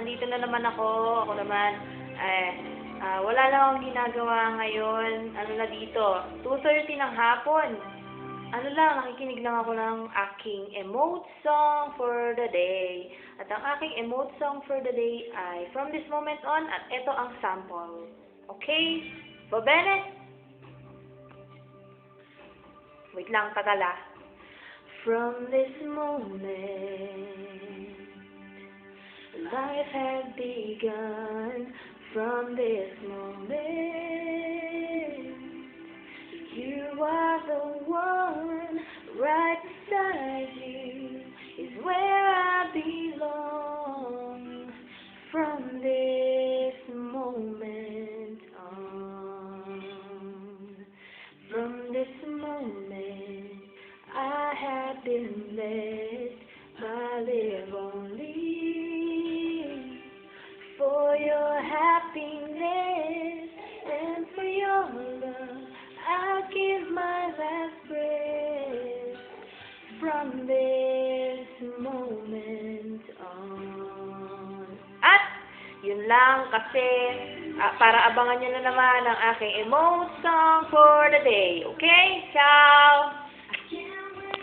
nandito na naman ako. Ako naman, wala lang akong ginagawa ngayon. Ano na dito? 2:30 ng hapon. Ano lang, nakikinig lang ako ng aking emote song for the day. At ang aking emote song for the day ay From This Moment On, at ito ang sample. Okay? Bobene? Wait lang, tagal ah. From this moment, life has begun. From this moment, you are the one. Right beside you is where I belong. From this moment on, from this moment, I have been blessed. I live only for your happiness and for your love. I give my last breath from this moment on. At yun lang kasi para abangan nyo na naman ang aking emote song for the day. Okay? Ciao!